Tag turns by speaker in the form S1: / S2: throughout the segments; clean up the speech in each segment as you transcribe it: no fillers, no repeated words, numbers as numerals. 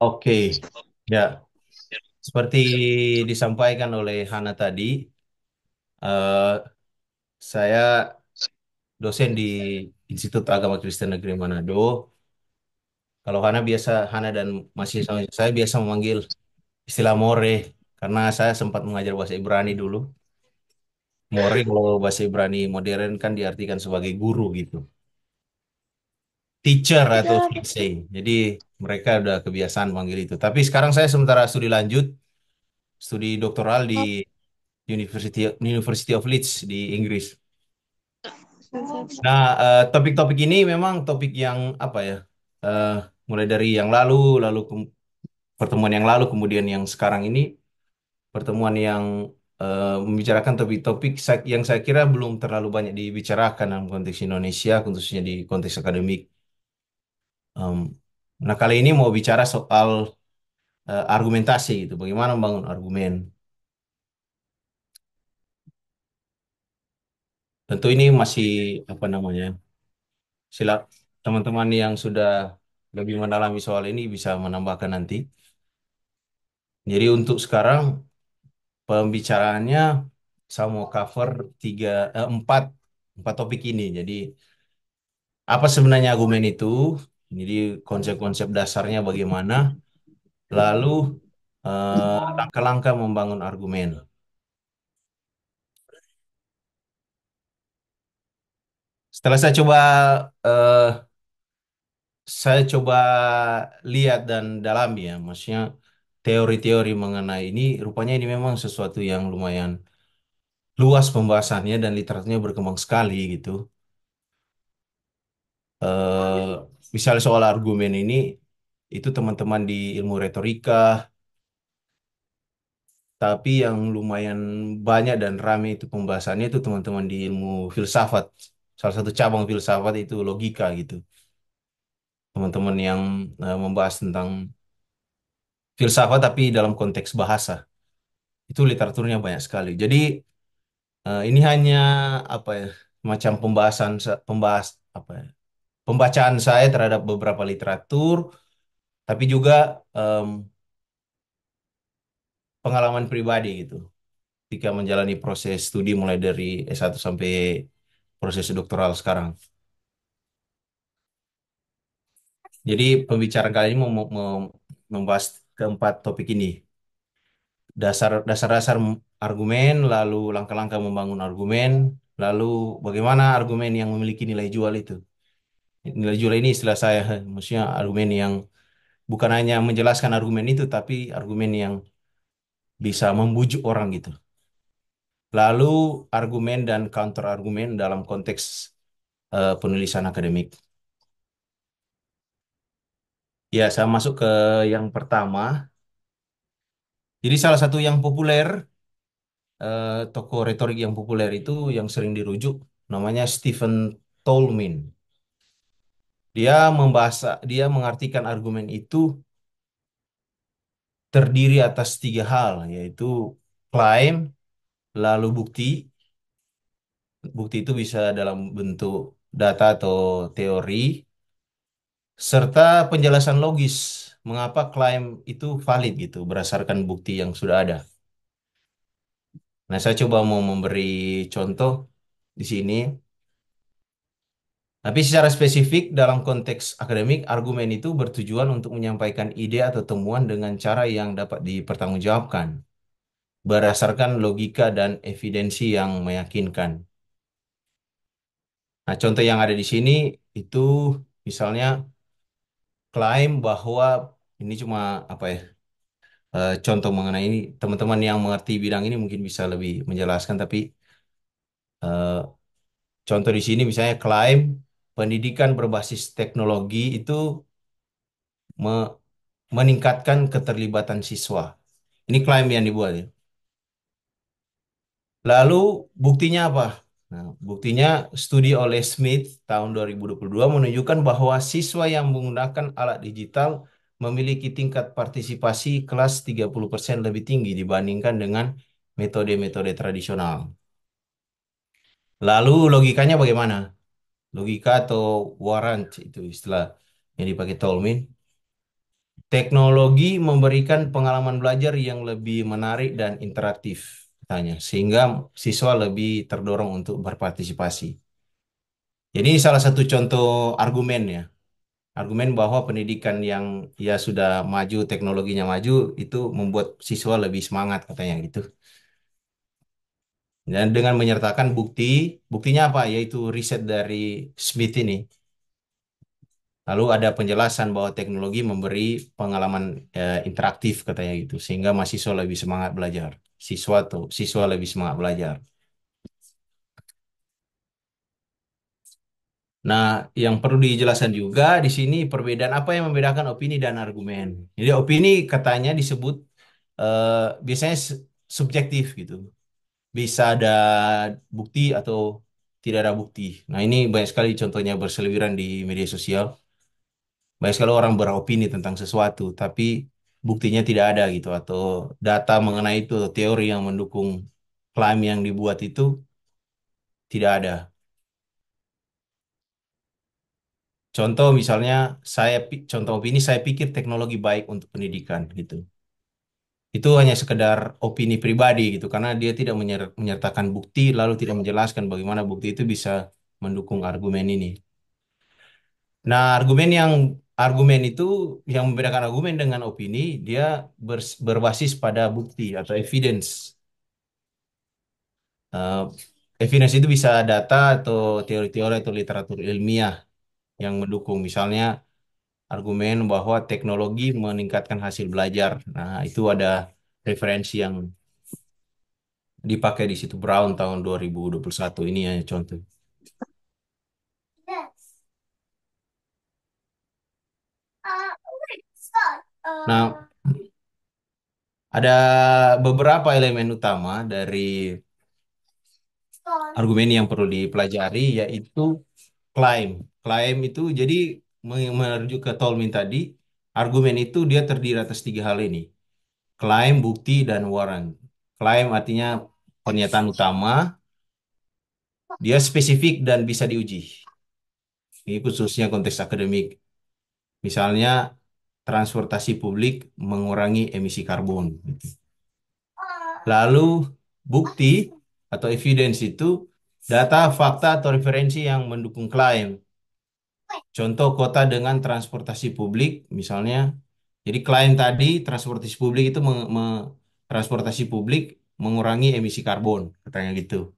S1: Oke, ya, seperti disampaikan oleh Hana tadi, eh, saya dosen di Institut Agama Kristen Negeri Manado. Kalau Hana dan masih sama saya biasa memanggil istilah more, karena saya sempat mengajar bahasa Ibrani dulu. More kalau bahasa Ibrani modern kan diartikan sebagai guru gitu, teacher atau fiksai. Jadi mereka udah kebiasaan manggil itu. Tapi sekarang saya sementara studi lanjut, studi doktoral di University of Leeds di Inggris. Nah, topik-topik ini memang topik yang apa ya? eh, Mulai dari yang pertemuan yang lalu, kemudian yang sekarang ini pertemuan yang membicarakan topik-topik yang saya kira belum terlalu banyak dibicarakan dalam konteks Indonesia, khususnya di konteks akademik. Em, nah, kali ini mau bicara soal argumentasi gitu, bagaimana membangun argumen. Tentu ini masih apa namanya? Sila teman-teman yang sudah lebih mendalami soal ini bisa menambahkan nanti. Jadi untuk sekarang pembicaraannya saya mau cover tiga, empat, empat topik ini. Jadi apa sebenarnya argumen itu? Jadi konsep-konsep dasarnya bagaimana? Lalu langkah-langkah membangun argumen. Setelah eh, saya coba lihat dan dalami ya, maksudnya teori-teori mengenai ini, rupanya ini memang sesuatu yang lumayan luas pembahasannya dan literaturnya berkembang sekali gitu. eh Misalnya soal argumen ini, itu teman-teman di ilmu retorika, tapi yang lumayan banyak dan ramai itu pembahasannya itu teman-teman di ilmu filsafat. Salah satu cabang filsafat itu logika gitu. Teman-teman yang membahas tentang filsafat tapi dalam konteks bahasa. Itu literaturnya banyak sekali. Jadi ini hanya apa ya, macam apa ya, pembacaan saya terhadap beberapa literatur, tapi juga em, pengalaman pribadi gitu ketika menjalani proses studi mulai dari S1 sampai proses doktoral sekarang. Jadi pembicaraan kali ini membahas keempat topik ini. Dasar-dasar argumen, lalu langkah-langkah membangun argumen, lalu bagaimana argumen yang memiliki nilai jual itu. Nilai jual ini istilah saya, maksudnya argumen yang bukan hanya menjelaskan argumen itu, tapi argumen yang bisa membujuk orang gitu. Lalu argumen dan counter argumen dalam konteks penulisan akademik. Ya, saya masuk ke yang pertama. Jadi salah satu yang populer, tokoh retorik yang populer itu yang sering dirujuk, namanya Stephen Tolmin. Dia mengartikan argumen itu terdiri atas tiga hal, yaitu klaim, lalu bukti. Bukti itu bisa dalam bentuk data atau teori, serta penjelasan logis mengapa klaim itu valid gitu berdasarkan bukti yang sudah ada. Nah, saya coba mau memberi contoh di sini. Tapi secara spesifik dalam konteks akademik, argumen itu bertujuan untuk menyampaikan ide atau temuan dengan cara yang dapat dipertanggungjawabkan berdasarkan logika dan evidensi yang meyakinkan. Nah, contoh yang ada di sini itu misalnya klaim bahwa ini cuma apa ya? Contoh mengenai ini, teman-teman yang mengerti bidang ini mungkin bisa lebih menjelaskan, tapi eh, contoh di sini misalnya klaim pendidikan berbasis teknologi itu me- meningkatkan keterlibatan siswa. Ini klaim yang dibuat ya. Lalu buktinya apa? Nah, buktinya studi oleh Smith tahun 2022 menunjukkan bahwa siswa yang menggunakan alat digital memiliki tingkat partisipasi kelas 30% lebih tinggi dibandingkan dengan metode-metode tradisional. Lalu logikanya bagaimana? Logika atau warrant itu istilah yang dipakai Tolmin. Teknologi memberikan pengalaman belajar yang lebih menarik dan interaktif, katanya, sehingga siswa lebih terdorong untuk berpartisipasi. Jadi ini salah satu contoh argumen ya, argumen bahwa pendidikan yang ya sudah maju, teknologinya maju, itu membuat siswa lebih semangat, katanya gitu. Dan dengan menyertakan bukti, buktinya apa? Yaitu riset dari Smith ini. Lalu ada penjelasan bahwa teknologi memberi pengalaman interaktif, katanya gitu, sehingga mahasiswa lebih semangat belajar. Siswa lebih semangat belajar. Nah, yang perlu dijelaskan juga di sini perbedaan apa yang membedakan opini dan argumen. Jadi opini katanya disebut eh, biasanya subjektif gitu. Bisa ada bukti atau tidak ada bukti. Nah, ini banyak sekali contohnya berseliweran di media sosial. Banyak sekali orang beropini tentang sesuatu, tapi buktinya tidak ada gitu, atau data mengenai itu, atau teori yang mendukung klaim yang dibuat itu tidak ada. Contoh misalnya, contoh opini, saya pikir teknologi baik untuk pendidikan gitu. Itu hanya sekedar opini pribadi gitu, karena dia tidak menyertakan bukti, lalu tidak menjelaskan bagaimana bukti itu bisa mendukung argumen ini. Nah, argumen itu yang membedakan argumen dengan opini, dia berbasis pada bukti atau evidence. Eh, Evidence itu bisa data atau teori-teori atau literatur ilmiah yang mendukung. Misalnya argumen bahwa teknologi meningkatkan hasil belajar. Nah, itu ada referensi yang dipakai di situ, Brown tahun 2021. Ini ya contoh. Nah, ada beberapa elemen utama dari argumen yang perlu dipelajari, yaitu klaim. Klaim itu jadi merujuk ke Tolmin tadi, argumen itu dia terdiri atas tiga hal ini. Klaim, bukti, dan warrant. Klaim artinya pernyataan utama, dia spesifik dan bisa diuji. Ini khususnya konteks akademik. Misalnya, transportasi publik mengurangi emisi karbon. Lalu, bukti atau evidence itu data, fakta, atau referensi yang mendukung klaim. Contoh kota dengan transportasi publik, misalnya, jadi klaim tadi transportasi publik itu transportasi publik mengurangi emisi karbon, katanya gitu.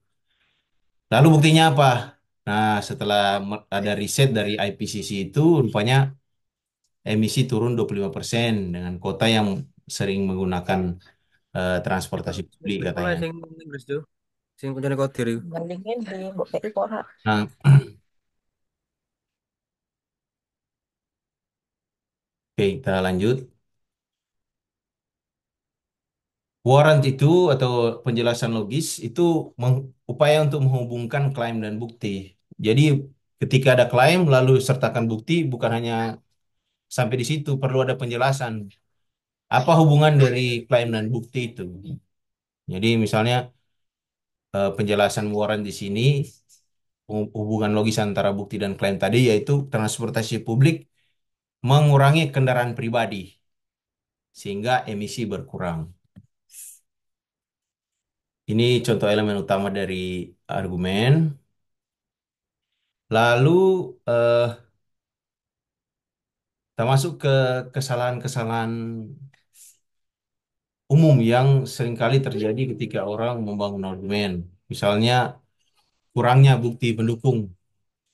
S1: Lalu buktinya apa? Nah, setelah ada riset dari IPCC itu, rupanya emisi turun 25% dengan kota yang sering menggunakan transportasi publik,
S2: Mulai
S1: katanya.
S2: sing Inggris tuh, sing kuncane kodir iku. Mendingin di mbok kei ora.
S1: Nah, oke, kita lanjut. Warrant itu atau penjelasan logis itu upaya untuk menghubungkan klaim dan bukti. Jadi ketika ada klaim lalu sertakan bukti, bukan hanya sampai di situ, perlu ada penjelasan. Apa hubungan dari klaim dan bukti itu? Jadi misalnya penjelasan warrant di sini, hubungan logis antara bukti dan klaim tadi, yaitu transportasi publik mengurangi kendaraan pribadi sehingga emisi berkurang. Ini contoh elemen utama dari argumen. Lalu eh, kita masuk ke kesalahan-kesalahan umum yang seringkali terjadi ketika orang membangun argumen. Misalnya kurangnya bukti pendukung.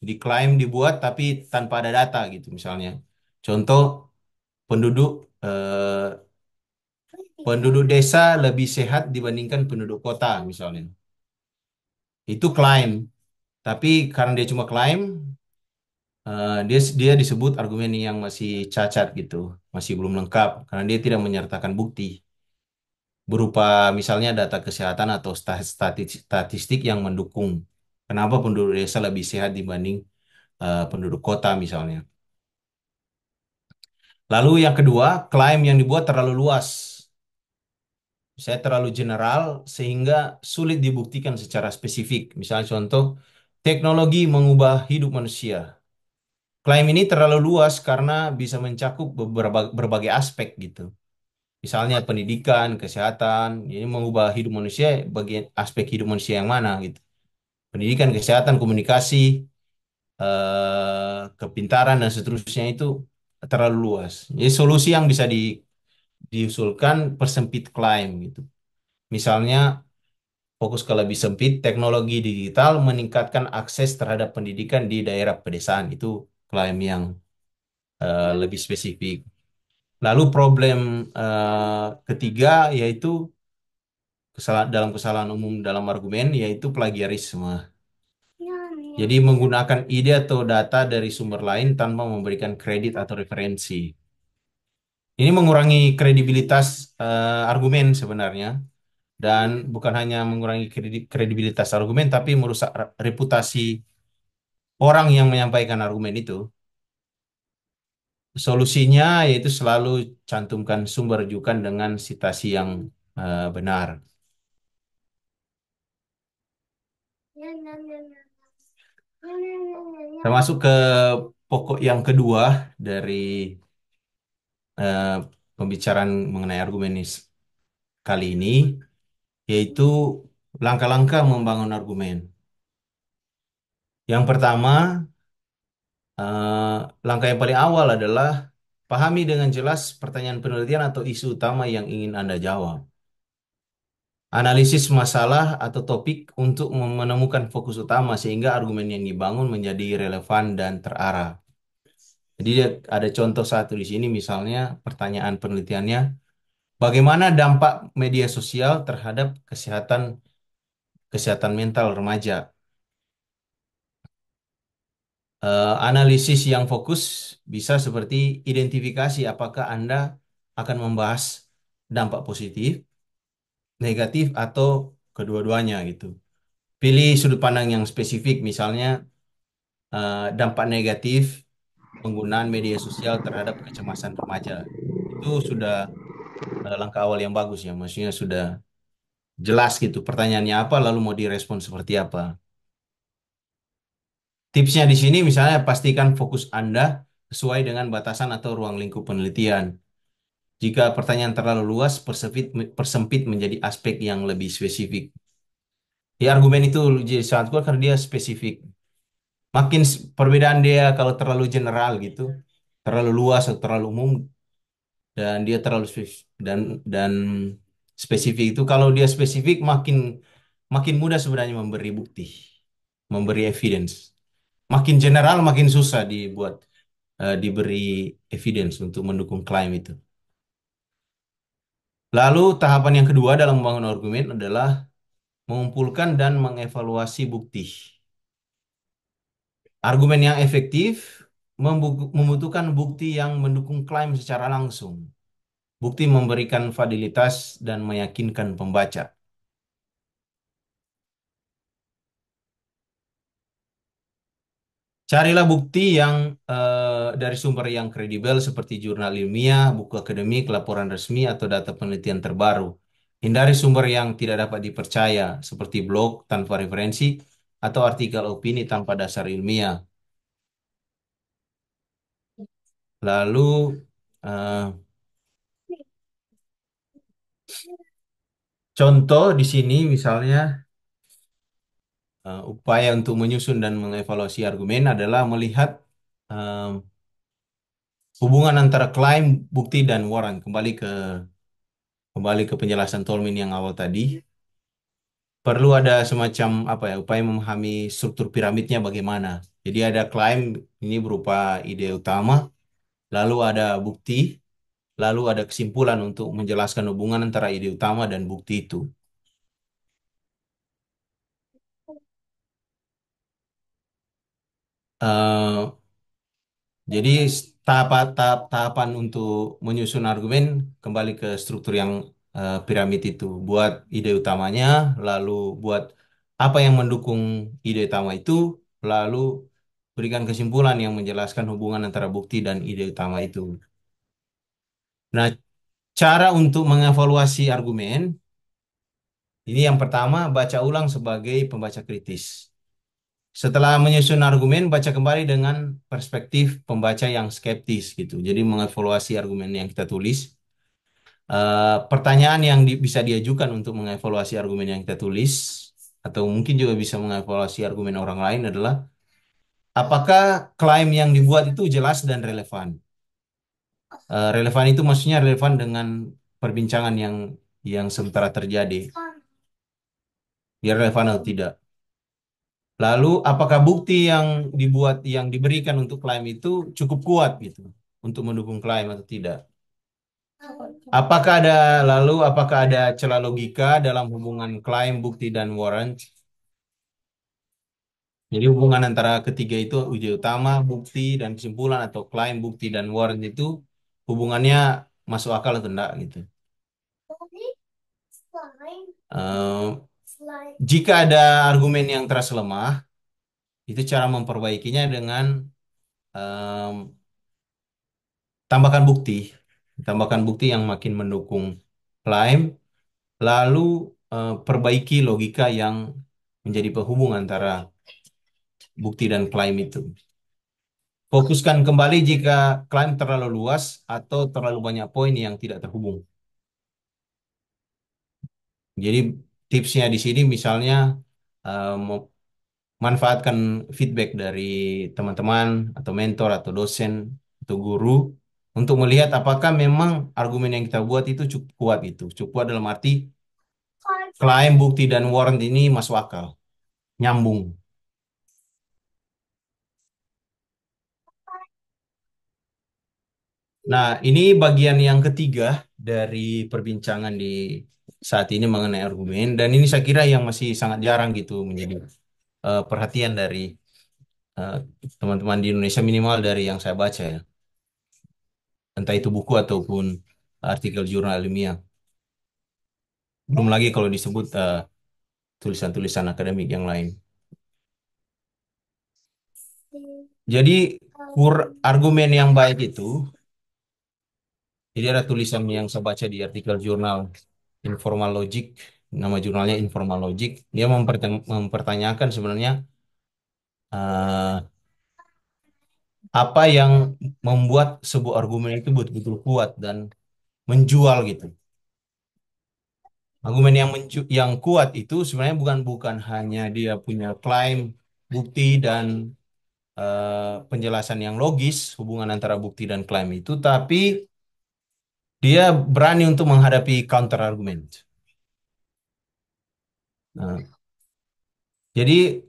S1: Jadi klaim dibuat tapi tanpa ada data gitu misalnya. Contoh penduduk eh, penduduk desa lebih sehat dibandingkan penduduk kota misalnya. Itu klaim. Tapi karena dia cuma klaim, dia dia disebut argumen yang masih cacat gitu, masih belum lengkap karena dia tidak menyertakan bukti berupa misalnya data kesehatan atau statistik yang mendukung kenapa penduduk desa lebih sehat dibanding penduduk kota misalnya. Lalu yang kedua, klaim yang dibuat terlalu luas. Saya terlalu general sehingga sulit dibuktikan secara spesifik. Misalnya contoh, teknologi mengubah hidup manusia. Klaim ini terlalu luas karena bisa mencakup berbagai aspek gitu. Misalnya pendidikan, kesehatan, ini mengubah hidup manusia, bagian aspek hidup manusia yang mana gitu. Pendidikan, kesehatan, komunikasi, kepintaran dan seterusnya itu terlalu luas. Jadi solusi yang bisa diusulkan persempit klaim gitu. Misalnya fokus ke lebih sempit, teknologi digital meningkatkan akses terhadap pendidikan di daerah pedesaan. Itu klaim yang lebih spesifik. Lalu problem ketiga yaitu dalam kesalahan umum dalam argumen yaitu plagiarisme. Jadi menggunakan ide atau data dari sumber lain tanpa memberikan kredit atau referensi. Ini mengurangi kredibilitas argumen sebenarnya dan bukan hanya mengurangi kredibilitas argumen tapi merusak reputasi orang yang menyampaikan argumen itu. Solusinya yaitu selalu cantumkan sumber rujukan dengan citasi yang benar. Termasuk ke pokok yang kedua dari eh, pembicaraan mengenai argumenis kali ini, yaitu langkah-langkah membangun argumen. Yang pertama, langkah yang paling awal adalah pahami dengan jelas pertanyaan penelitian atau isu utama yang ingin Anda jawab. Analisis masalah atau topik untuk menemukan fokus utama sehingga argumen yang dibangun menjadi relevan dan terarah. Jadi ada contoh satu di sini misalnya pertanyaan penelitiannya, bagaimana dampak media sosial terhadap kesehatan kesehatan mental remaja? Analisis yang fokus bisa seperti identifikasi apakah Anda akan membahas dampak positif, negatif, atau kedua-duanya gitu. Pilih sudut pandang yang spesifik, misalnya dampak negatif penggunaan media sosial terhadap kecemasan remaja. Itu sudah langkah awal yang bagus ya, maksudnya sudah jelas gitu pertanyaannya apa, lalu mau direspon seperti apa. Tipsnya di sini misalnya pastikan fokus Anda sesuai dengan batasan atau ruang lingkup penelitian. Jika pertanyaan terlalu luas, persempit menjadi aspek yang lebih spesifik. Ya, argumen itu jadi sangat kuat karena dia spesifik. Makin perbedaan dia kalau terlalu general gitu, terlalu luas atau terlalu umum, dan dia terlalu dan spesifik itu. Kalau dia spesifik, makin makin mudah sebenarnya memberi bukti, memberi evidence. Makin general, makin susah diberi evidence untuk mendukung klaim itu. Lalu tahapan yang kedua dalam membangun argumen adalah mengumpulkan dan mengevaluasi bukti. Argumen yang efektif membutuhkan bukti yang mendukung klaim secara langsung. Bukti memberikan validitas dan meyakinkan pembaca. Carilah bukti yang dari sumber yang kredibel seperti jurnal ilmiah, buku akademik, laporan resmi, atau data penelitian terbaru. Hindari sumber yang tidak dapat dipercaya seperti blog tanpa referensi atau artikel opini tanpa dasar ilmiah. Lalu eh, contoh di sini misalnya upaya untuk menyusun dan mengevaluasi argumen adalah melihat eh, hubungan antara klaim, bukti, dan waran. Kembali ke penjelasan Tolmin yang awal tadi. Perlu ada semacam apa ya upaya memahami struktur piramidnya bagaimana. Jadi ada klaim ini berupa ide utama, lalu ada bukti, lalu ada kesimpulan untuk menjelaskan hubungan antara ide utama dan bukti itu. Eh, jadi tahapan untuk menyusun argumen kembali ke struktur yang piramid itu. Buat ide utamanya, lalu buat apa yang mendukung ide utama itu, lalu berikan kesimpulan yang menjelaskan hubungan antara bukti dan ide utama itu. Nah, cara untuk mengevaluasi argumen, ini yang pertama baca ulang sebagai pembaca kritis. Setelah menyusun argumen, baca kembali dengan perspektif pembaca yang skeptis gitu. Jadi mengevaluasi argumen yang kita tulis. Pertanyaan yang bisa diajukan untuk mengevaluasi argumen yang kita tulis, atau mungkin juga bisa mengevaluasi argumen orang lain adalah, apakah klaim yang dibuat itu jelas dan relevan? Relevan itu maksudnya relevan dengan perbincangan yang sementara terjadi. Dia relevan atau tidak? Lalu, apakah bukti yang yang diberikan untuk klaim itu cukup kuat gitu untuk mendukung klaim atau tidak? Apakah ada celah logika dalam hubungan klaim, bukti, dan warrant? Jadi hubungan antara ketiga itu, uji utama, bukti, dan kesimpulan, atau klaim, bukti, dan warrant itu hubungannya masuk akal atau enggak gitu. Eh, Jika ada argumen yang terasa lemah, itu cara memperbaikinya dengan em, tambahkan bukti. Tambahkan bukti yang makin mendukung klaim, lalu perbaiki logika yang menjadi penghubung antara bukti dan klaim itu. Fokuskan kembali jika klaim terlalu luas atau terlalu banyak poin yang tidak terhubung. Jadi tipsnya di sini misalnya, manfaatkan feedback dari teman-teman atau mentor atau dosen atau guru untuk melihat apakah memang argumen yang kita buat itu cukup kuat gitu. Cukup kuat dalam arti klaim, bukti, dan warrant ini masuk akal, nyambung. Nah, ini bagian yang ketiga dari perbincangan di saat ini mengenai argumen, dan ini saya kira yang masih sangat jarang gitu menjadi perhatian dari eh, teman-teman di Indonesia, minimal dari yang saya baca ya. Entah itu buku ataupun artikel jurnal ilmiah. Belum lagi kalau disebut tulisan-tulisan akademik yang lain. Jadi argumen yang baik itu, jadi ada tulisan yang saya baca di artikel jurnal Informal Logic, nama jurnalnya Informal Logic. Dia mempertanyakan sebenarnya eh, apa yang membuat sebuah argumen itu betul-betul kuat dan menjual gitu. Argumen yang kuat itu sebenarnya bukan bukan hanya dia punya klaim, bukti, dan penjelasan yang logis hubungan antara bukti dan klaim itu, tapi dia berani untuk menghadapi counter argument. Nah, jadi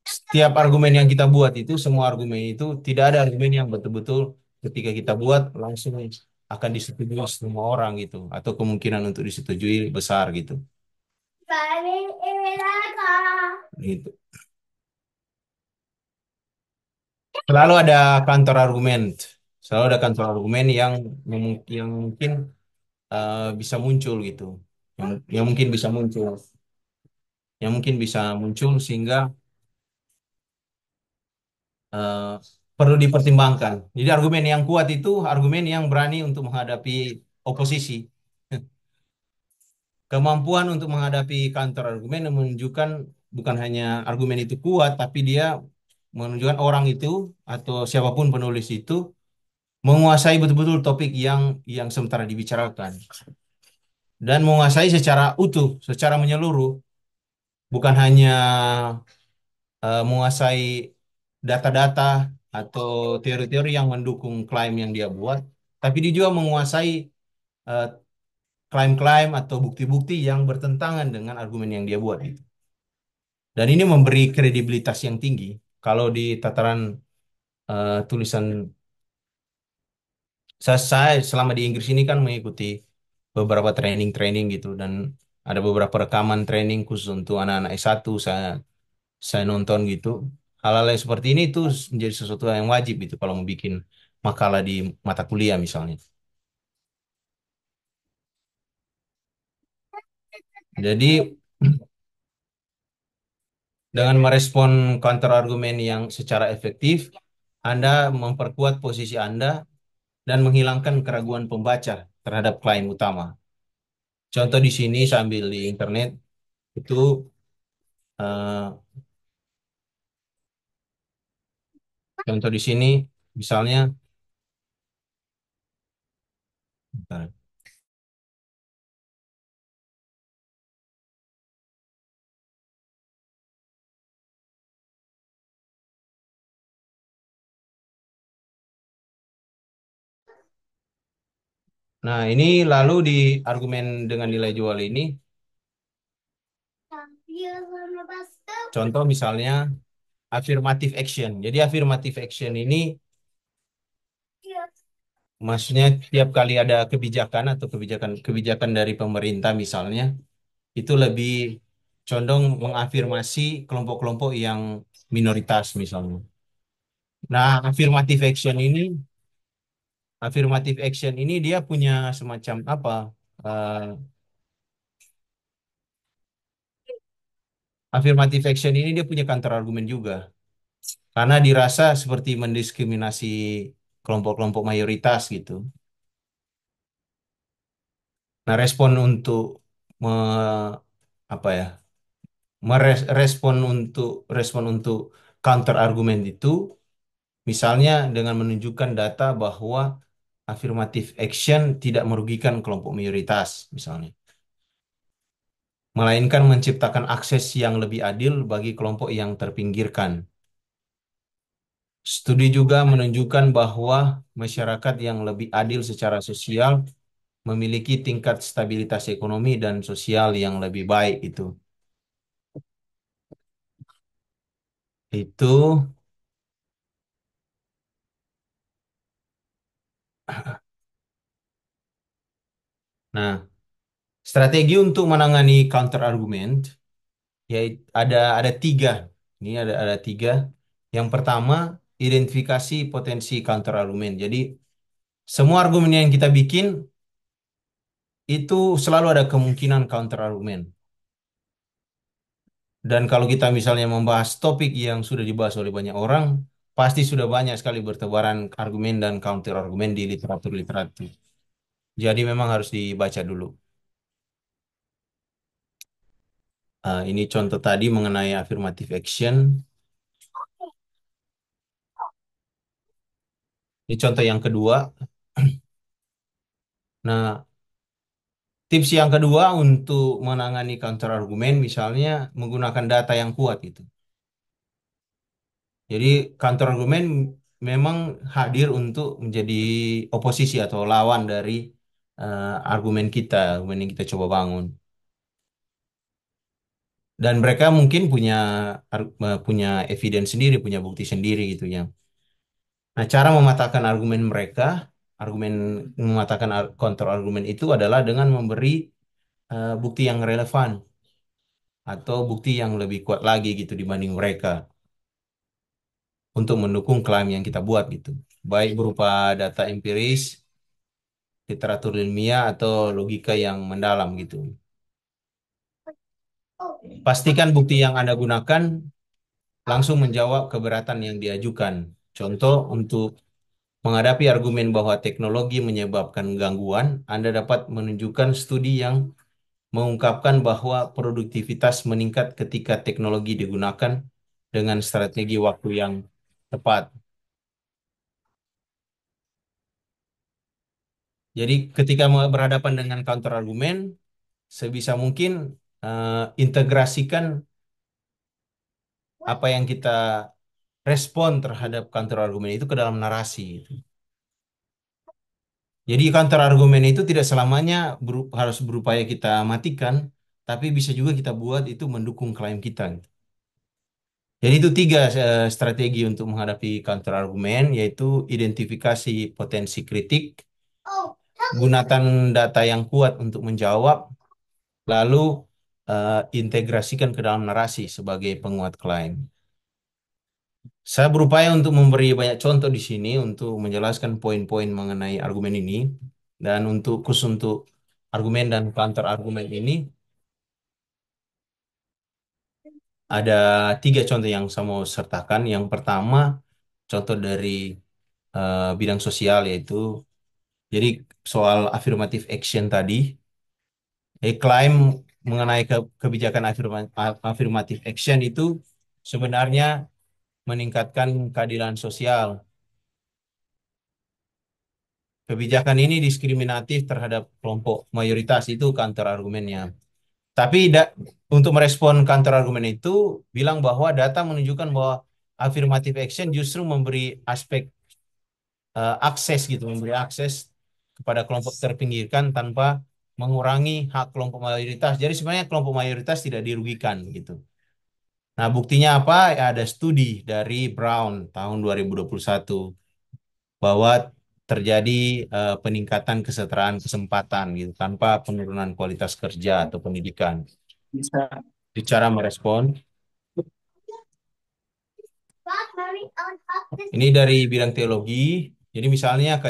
S1: setiap argumen yang kita buat itu, semua argumen itu tidak ada argumen yang betul-betul ketika kita buat langsung akan disetujui semua orang gitu, atau kemungkinan untuk disetujui besar gitu. Gitu. Selalu ada counter argumen, selalu ada counter argumen yang mungkin bisa muncul gitu, yang mungkin bisa muncul, sehingga eh, perlu dipertimbangkan. Jadi argumen yang kuat itu argumen yang berani untuk menghadapi oposisi. Kemampuan untuk menghadapi counter argumen menunjukkan bukan hanya argumen itu kuat, tapi dia menunjukkan orang itu atau siapapun penulis itu menguasai betul-betul topik yang sementara dibicarakan, dan menguasai secara utuh, secara menyeluruh, bukan hanya menguasai data-data atau teori-teori yang mendukung klaim yang dia buat, tapi dia juga menguasai eh, klaim-klaim atau bukti-bukti yang bertentangan dengan argumen yang dia buat itu. Dan ini memberi kredibilitas yang tinggi. Kalau di tataran tulisan, saya selama di Inggris ini kan mengikuti beberapa training-training gitu, dan ada beberapa rekaman training khusus untuk anak-anak S1 saya nonton gitu. Hal-hal yang seperti ini itu menjadi sesuatu yang wajib gitu kalau mau bikin makalah di mata kuliah misalnya. Jadi dengan merespon counter argumen yang secara efektif, Anda memperkuat posisi Anda dan menghilangkan keraguan pembaca terhadap klaim utama. Contoh di sini sambil di internet itu, eh, Contoh di sini, misalnya, bentar. Nah, ini lalu di argumen dengan nilai jual ini, contoh misalnya affirmative action. Jadi affirmative action ini maksudnya tiap kali ada kebijakan atau kebijakan dari pemerintah misalnya, itu lebih condong mengafirmasi kelompok-kelompok yang minoritas misalnya. Nah, affirmative action ini dia punya semacam apa? eh, Affirmative action ini dia punya counter argumen juga. Karena dirasa seperti mendiskriminasi kelompok-kelompok mayoritas gitu. Nah, apa ya? Respon untuk counter argumen itu misalnya dengan menunjukkan data bahwa affirmative action tidak merugikan kelompok mayoritas misalnya, melainkan menciptakan akses yang lebih adil bagi kelompok yang terpinggirkan. Studi juga menunjukkan bahwa masyarakat yang lebih adil secara sosial memiliki tingkat stabilitas ekonomi dan sosial yang lebih baik itu. Itu, nah, strategi untuk menangani counter argument ya ada tiga. Ini ada tiga. Yang pertama, identifikasi potensi counter argument. Jadi semua argumen yang kita bikin itu selalu ada kemungkinan counter argument. Dan kalau kita misalnya membahas topik yang sudah dibahas oleh banyak orang, pasti sudah banyak sekali bertebaran argumen dan counter argumen di literatur-literatur. Jadi memang harus dibaca dulu. Ini contoh tadi mengenai affirmative action. Ini contoh yang kedua. Nah, tips yang kedua untuk menangani counter argumen misalnya menggunakan data yang kuat itu. Jadi counter argumen memang hadir untuk menjadi oposisi atau lawan dari argumen kita, argumen yang kita coba bangun. Dan mereka mungkin punya evidence sendiri, punya bukti sendiri gitu ya. Nah, cara mematahkan argumen mereka, argumen mematahkan counter argumen itu adalah dengan memberi bukti yang relevan atau bukti yang lebih kuat lagi gitu dibanding mereka untuk mendukung klaim yang kita buat gitu. Baik berupa data empiris, literatur ilmiah atau logika yang mendalam gitu. Pastikan bukti yang Anda gunakan langsung menjawab keberatan yang diajukan. Contoh, untuk menghadapi argumen bahwa teknologi menyebabkan gangguan, Anda dapat menunjukkan studi yang mengungkapkan bahwa produktivitas meningkat ketika teknologi digunakan dengan strategi waktu yang tepat. Jadi ketika berhadapan dengan counter argumen, sebisa mungkin integrasikan apa yang kita respon terhadap counter argumen itu ke dalam narasi. Jadi counter argumen itu tidak selamanya harus berupaya kita matikan, tapi bisa juga kita buat itu mendukung klaim kita. Jadi itu tiga strategi untuk menghadapi counter argumen, yaitu identifikasi potensi kritik, gunakan data yang kuat untuk menjawab, lalu integrasikan ke dalam narasi sebagai penguat klaim. Saya berupaya untuk memberi banyak contoh di sini untuk menjelaskan poin-poin mengenai argumen ini, dan khusus untuk argumen dan counter argumen ini ada tiga contoh yang saya mau sertakan. Yang pertama, contoh dari bidang sosial yaitu jadi soal affirmative action tadi, klaim mengenai kebijakan affirmative action itu sebenarnya meningkatkan keadilan sosial. Kebijakan ini diskriminatif terhadap kelompok mayoritas itu counter argumennya. Tapi untuk merespon counter argumen itu bilang bahwa data menunjukkan bahwa affirmative action justru memberi aspek akses gitu, memberi akses kepada kelompok terpinggirkan tanpa mengurangi hak kelompok mayoritas. Jadi sebenarnya kelompok mayoritas tidak dirugikan gitu. Nah, buktinya apa? Ya, ada studi dari Brown tahun 2021 bahwa terjadi peningkatan kesetaraan kesempatan gitu tanpa penurunan kualitas kerja atau pendidikan. Di cara merespon, ini dari bidang teologi. Jadi misalnya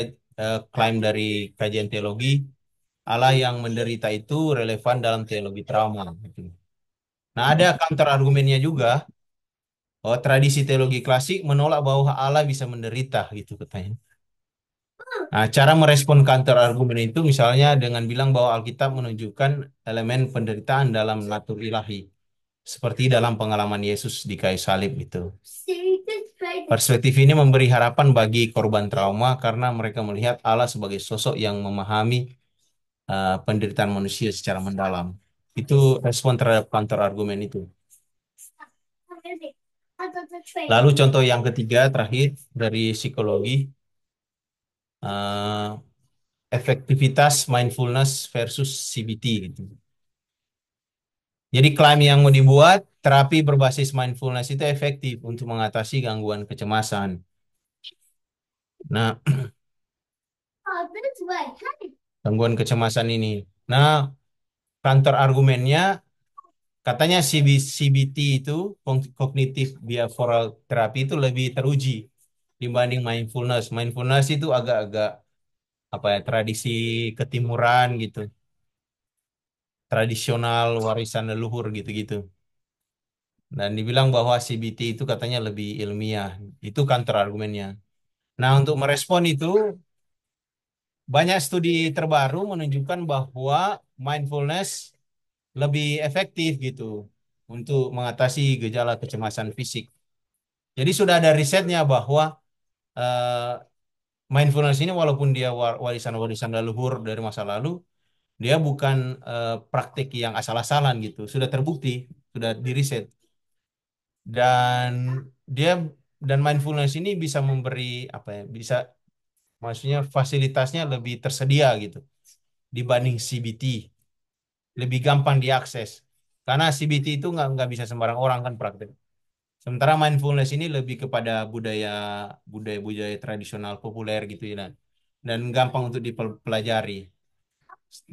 S1: klaim dari kajian teologi, Allah yang menderita itu relevan dalam teologi trauma, gitu. Nah, ada counter argumennya juga. Oh, tradisi teologi klasik menolak bahwa Allah bisa menderita gitu katanya. Nah, cara merespon counter argumen itu misalnya dengan bilang bahwa Alkitab menunjukkan elemen penderitaan dalam natur ilahi, seperti dalam pengalaman Yesus di kayu salib itu. Perspektif ini memberi harapan bagi korban trauma karena mereka melihat Allah sebagai sosok yang memahami penderitaan manusia secara mendalam. Itu respon terhadap counter argumen itu. Lalu contoh yang ketiga terakhir dari psikologi, eh, efektivitas mindfulness versus CBT gitu. Jadi klaim yang mau dibuat, terapi berbasis mindfulness itu efektif untuk mengatasi gangguan kecemasan. Nah, gangguan kecemasan ini. Nah, counter argumennya katanya CBT itu kognitif behavioral therapy itu lebih teruji dibanding mindfulness. Mindfulness itu agak-agak apa ya, tradisi ketimuran gitu, tradisional warisan leluhur gitu-gitu. Dan dibilang bahwa CBT itu katanya lebih ilmiah. Itu counter argumennya. Nah, untuk merespon itu banyak studi terbaru menunjukkan bahwa mindfulness lebih efektif gitu untuk mengatasi gejala kecemasan fisik. Jadi sudah ada risetnya bahwa eh, mindfulness ini walaupun dia warisan-warisan leluhur dari masa lalu, dia bukan praktik yang asal-asalan gitu. Sudah terbukti, sudah diriset. Dan dia dan mindfulness ini bisa memberi apa ya? Bisa maksudnya fasilitasnya lebih tersedia gitu dibanding CBT, lebih gampang diakses. Karena CBT itu nggak bisa sembarang orang kan praktek. Sementara mindfulness ini lebih kepada budaya-budaya tradisional populer gitu ya. Dan gampang untuk dipelajari.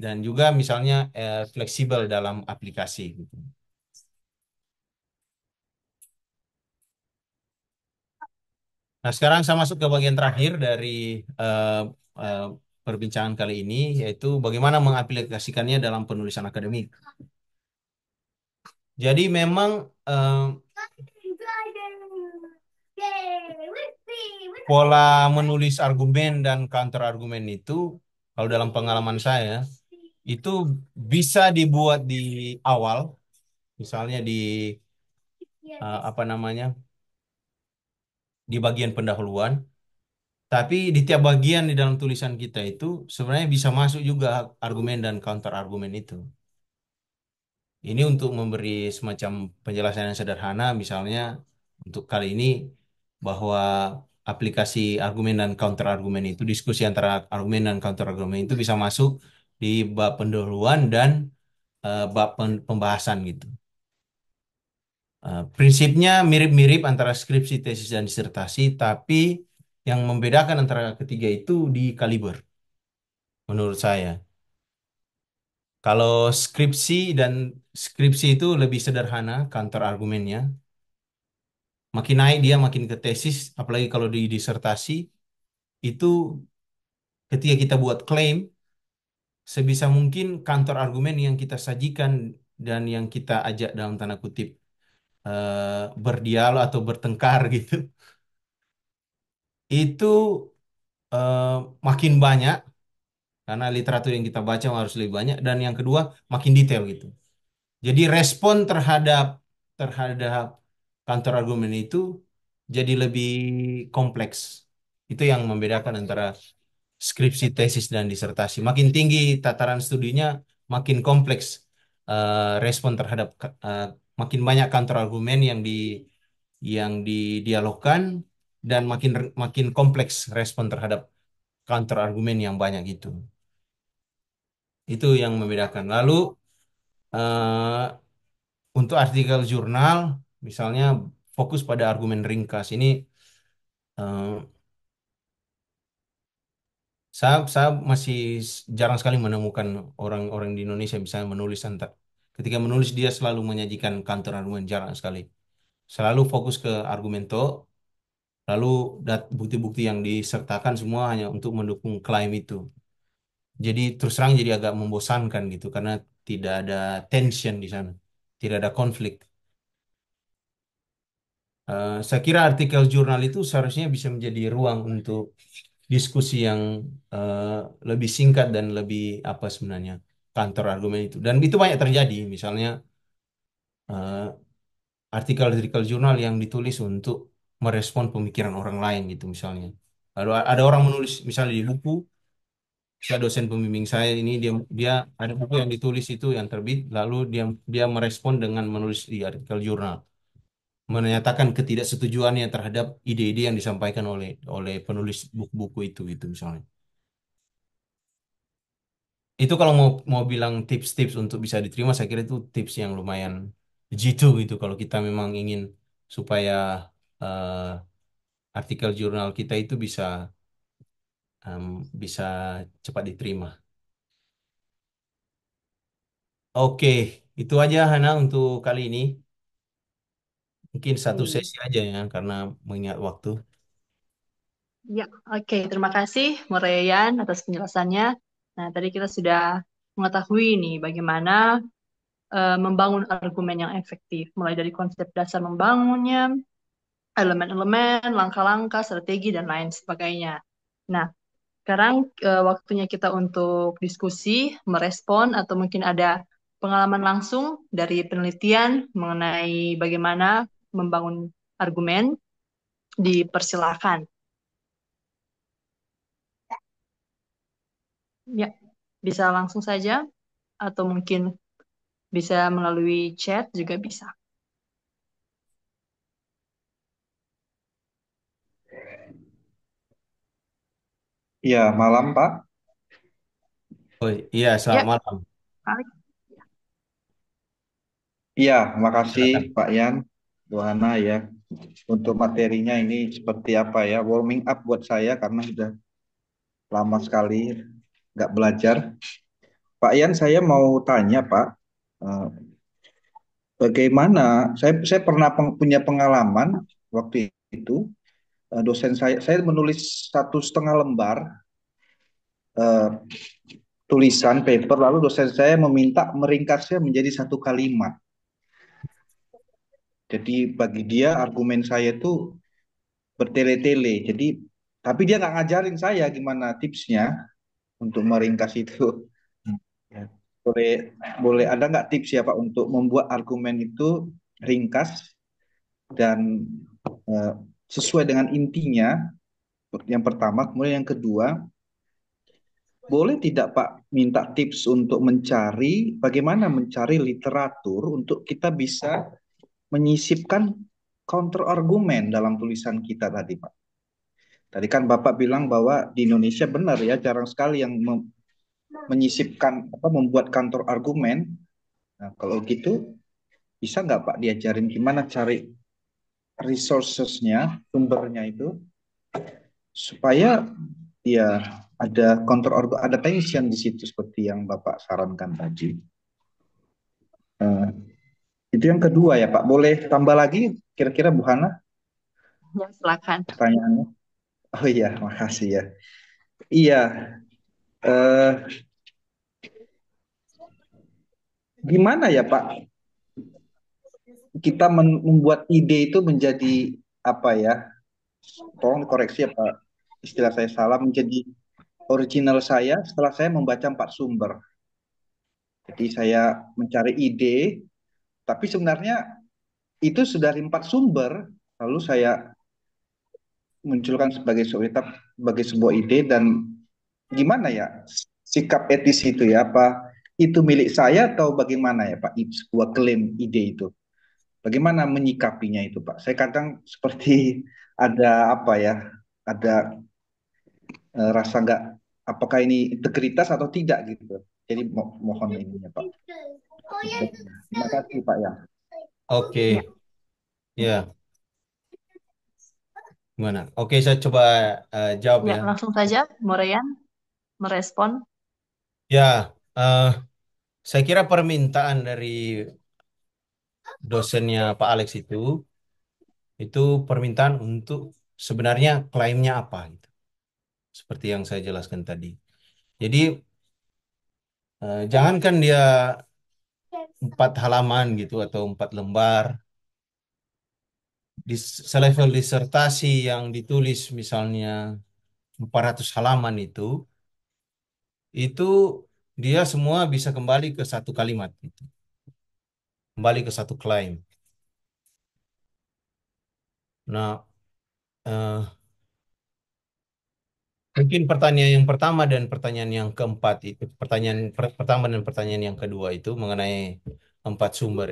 S1: Dan juga misalnya fleksibel dalam aplikasi gitu. Nah, sekarang saya masuk ke bagian terakhir dari eh, eh, perbincangan kali ini, yaitu bagaimana mengaplikasikannya dalam penulisan akademik. Jadi memang eh, pola menulis argumen dan counter argumen itu, kalau dalam pengalaman saya, itu bisa dibuat di awal, misalnya di apa namanya, di bagian pendahuluan. Tapi di tiap bagian di dalam tulisan kita itu sebenarnya bisa masuk juga argumen dan counter argumen itu. Ini untuk memberi semacam penjelasan yang sederhana, misalnya untuk kali ini bahwa aplikasi argumen dan counter argumen itu, diskusi antara argumen dan counter argumen itu bisa masuk di bab pendahuluan dan bab pembahasan gitu. Prinsipnya mirip-mirip antara skripsi, tesis, dan disertasi, tapi yang membedakan antara ketiga itu di kaliber, menurut saya. Kalau skripsi itu lebih sederhana counter argumennya. Makin naik dia makin ke tesis, apalagi kalau di disertasi itu ketika kita buat klaim sebisa mungkin counter argumen yang kita sajikan dan yang kita ajak dalam tanda kutip berdialog atau bertengkar gitu itu eh, makin banyak karena literatur yang kita baca harus lebih banyak dan yang kedua makin detail gitu. Jadi respon terhadap terhadap counter argumen itu jadi lebih kompleks. Itu yang membedakan antara skripsi, tesis, dan disertasi. Makin tinggi tataran studinya, makin kompleks respon terhadap makin banyak counter argumen yang didialogkan dan makin kompleks respon terhadap counter argumen yang banyak itu. Itu yang membedakan. Lalu eh, untuk artikel jurnal, misalnya fokus pada argumen ringkas. Ini eh, saya masih jarang sekali menemukan orang-orang di Indonesia bisa menulis ketika menulis dia selalu menyajikan counter argumen jarang sekali. Selalu fokus ke argumento, lalu bukti-bukti yang disertakan semua hanya untuk mendukung klaim itu. Jadi terus terang jadi agak membosankan gitu karena tidak ada tension di sana, tidak ada konflik. Saya kira artikel jurnal itu seharusnya bisa menjadi ruang untuk diskusi yang eh, lebih singkat dan lebih apa sebenarnya counter argumen itu. Dan itu banyak terjadi, misalnya eh, artikel-artikel jurnal yang ditulis untuk merespon pemikiran orang lain gitu misalnya. Lalu ada orang menulis misalnya di buku, saya dosen pembimbing saya ini dia dia ada buku yang ditulis itu yang terbit, lalu dia dia merespon dengan menulis di artikel jurnal, menyatakan ketidaksetujuannya terhadap ide-ide yang disampaikan oleh oleh penulis buku-buku itu gitu misalnya. Itu kalau mau mau bilang tips-tips untuk bisa diterima, saya kira itu tips yang lumayan jitu gitu kalau kita memang ingin supaya eh, artikel jurnal kita itu em, bisa cepat diterima. Oke, itu aja Hana untuk kali ini. Mungkin satu
S3: Oke.
S1: sesi aja ya karena mengingat waktu.
S3: Ya, oke. Terima kasih, Murayan, atas penjelasannya. Nah, tadi kita sudah mengetahui nih bagaimana membangun argumen yang efektif, mulai dari konsep dasar membangunnya, elemen-elemen, langkah-langkah, strategi, dan lain sebagainya. Nah, sekarang waktunya kita untuk diskusi, merespon, atau mungkin ada pengalaman langsung dari penelitian mengenai bagaimana membangun argumen. Dipersilakan. Ya, bisa langsung saja atau mungkin bisa melalui chat juga bisa.
S4: Iya, malam Pak.
S1: Oh iya, selamat
S3: Ya,
S1: malam.
S3: Alex.
S4: Iya, makasih
S1: Silakan.
S4: Pak Yan, Bu Hana ya. Untuk materinya ini seperti apa ya, warming up buat saya karena sudah lama sekali nggak belajar. Pak Yan, saya mau tanya Pak, eh, bagaimana, saya pernah punya pengalaman waktu itu, dosen saya menulis 1,5 lembar eh, tulisan paper, lalu dosen saya meminta meringkasnya menjadi 1 kalimat. Jadi bagi dia argumen saya itu bertele-tele. Jadi, tapi dia nggak ngajarin saya gimana tipsnya untuk meringkas itu. Ya. Boleh, boleh ada nggak tips ya Pak untuk membuat argumen itu ringkas dan eh, sesuai dengan intinya? Yang pertama, kemudian yang kedua, boleh tidak Pak minta tips untuk mencari bagaimana mencari literatur untuk kita bisa menyisipkan counter argumen dalam tulisan kita tadi Pak. Tadi kan Bapak bilang bahwa di Indonesia benar ya, jarang sekali yang menyisipkan apa membuat kantor argumen. Nah, kalau gitu bisa nggak Pak diajarin gimana cari resourcesnya, sumbernya itu supaya ya ada counter argumen, ada tension di situ seperti yang Bapak sarankan tadi. Eh, itu yang kedua ya Pak. Boleh tambah lagi kira-kira Bu Hana
S3: Ya, silakan.
S4: pertanyaannya? Oh iya, makasih ya. Iya, eh, gimana ya Pak kita membuat ide itu menjadi apa ya? Tolong dikoreksi ya Pak, istilah saya salah, menjadi original saya setelah saya membaca 4 sumber. Jadi saya mencari ide, tapi sebenarnya itu sudah dari 4 sumber, lalu saya munculkan sebagai sebuah ide dan gimana ya sikap etis itu ya, apa itu milik saya atau bagaimana ya Pak, sebuah klaim ide itu bagaimana menyikapinya itu Pak? Saya kadang seperti ada apa ya, ada rasa nggak, apakah ini integritas atau tidak gitu. Jadi mohon ini ya Pak. Terima kasih Pak ya.
S3: Ya,
S1: Oke, ya, gimana? Oke, saya coba jawab
S3: ya,
S1: ya.
S3: langsung saja, Moreyan merespon.
S1: Ya, saya kira permintaan dari dosennya Pak Alex itu permintaan untuk sebenarnya klaimnya apa gitu. Seperti yang saya jelaskan tadi. Jadi jangankan dia 4 halaman gitu atau 4 lembar di selevel disertasi yang ditulis misalnya 400 halaman itu dia semua bisa kembali ke satu kalimat gitu. Kembali ke satu klaim. Nah, eh, mungkin pertanyaan yang pertama dan pertanyaan yang keempat itu, pertanyaan pertama dan pertanyaan yang kedua itu mengenai 4 sumber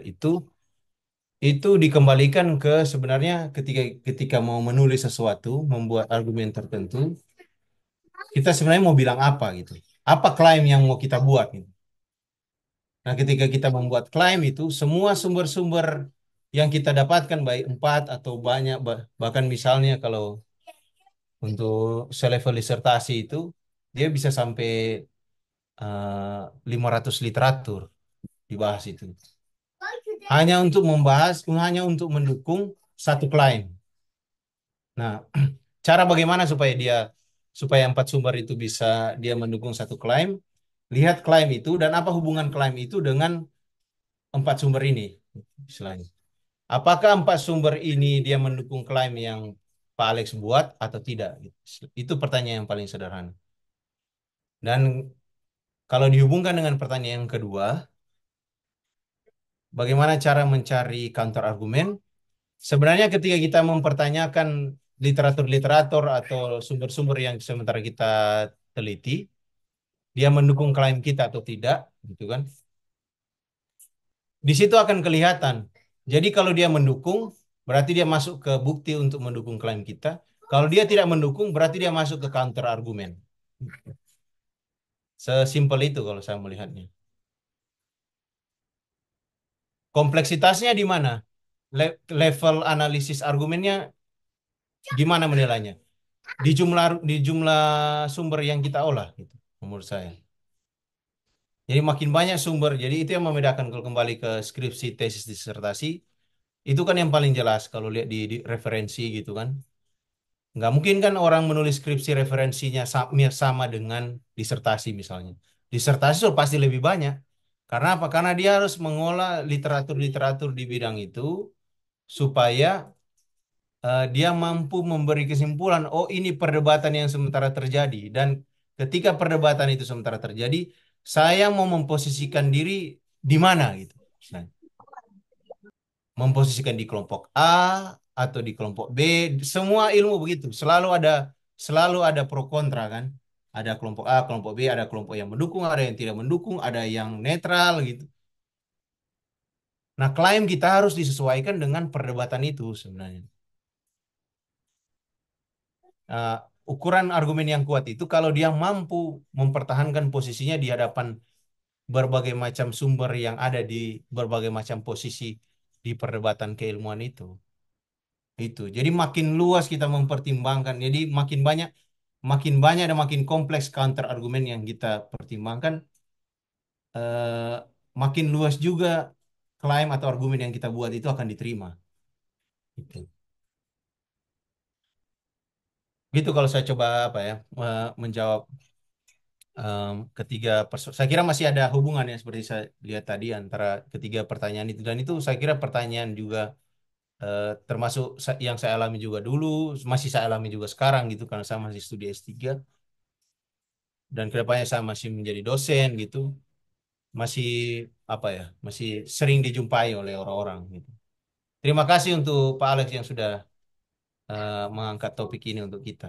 S1: itu dikembalikan ke sebenarnya ketika ketika mau menulis sesuatu, membuat argumen tertentu, kita sebenarnya mau bilang apa gitu. Apa klaim yang mau kita buat gitu. Nah, ketika kita membuat klaim itu, semua sumber-sumber yang kita dapatkan baik 4 atau banyak, bahkan misalnya kalau untuk selevel disertasi itu dia bisa sampai 500 literatur dibahas itu. Hanya untuk membahas, hanya untuk mendukung satu klaim. Nah, cara bagaimana supaya 4 sumber itu bisa dia mendukung satu klaim? Lihat klaim itu dan apa hubungan klaim itu dengan 4 sumber ini, istilahnya. Apakah 4 sumber ini dia mendukung klaim yang Pak Alex buat atau tidak? Itu pertanyaan yang paling sederhana. Dan kalau dihubungkan dengan pertanyaan yang kedua, bagaimana cara mencari counter argumen? Sebenarnya ketika kita mempertanyakan literatur-literatur atau sumber-sumber yang sementara kita teliti, dia mendukung klaim kita atau tidak, gitu kan? Di situ akan kelihatan. Jadi kalau dia mendukung, berarti dia masuk ke bukti untuk mendukung klaim kita. Kalau dia tidak mendukung, berarti dia masuk ke counter argumen. Sesimpel itu kalau saya melihatnya. Kompleksitasnya di mana? Level analisis argumennya gimana menilainya? Di jumlah sumber yang kita olah gitu, menurut saya. Jadi makin banyak sumber, jadi itu yang membedakan kalau kembali ke skripsi, tesis, disertasi, itu kan yang paling jelas kalau lihat di referensi gitu kan. Nggak mungkin kan orang menulis skripsi referensinya sama dengan disertasi misalnya. Disertasi sudah pasti lebih banyak. Karena apa? Karena dia harus mengolah literatur-literatur di bidang itu supaya dia mampu memberi kesimpulan, oh ini perdebatan yang sementara terjadi. Dan ketika perdebatan itu sementara terjadi, saya mau memposisikan diri di mana gitu. Misalnya, memposisikan di kelompok A atau di kelompok B, semua ilmu begitu. Selalu ada pro kontra kan. Ada kelompok A, kelompok B, ada kelompok yang mendukung, ada yang tidak mendukung, ada yang netral gitu. Nah, klaim kita harus disesuaikan dengan perdebatan itu sebenarnya. uh, Ukuran argumen yang kuat itu kalau dia mampu mempertahankan posisinya di hadapan berbagai macam sumber yang ada di berbagai macam posisi di perdebatan keilmuan itu. Itu. Jadi makin luas kita mempertimbangkan. Jadi makin banyak dan makin kompleks counter argumen yang kita pertimbangkan, eh, makin luas juga klaim atau argumen yang kita buat itu akan diterima. Gitu. Gitu kalau saya coba apa ya menjawab saya kira masih ada hubungan ya seperti saya lihat tadi antara ketiga pertanyaan itu dan itu saya kira pertanyaan juga termasuk yang saya alami juga dulu, masih saya alami juga sekarang gitu karena saya masih studi S3 dan kedepannya saya masih menjadi dosen gitu, masih apa ya, masih sering dijumpai oleh orang-orang gitu. Terima kasih untuk Pak Alex yang sudah mengangkat topik ini untuk kita.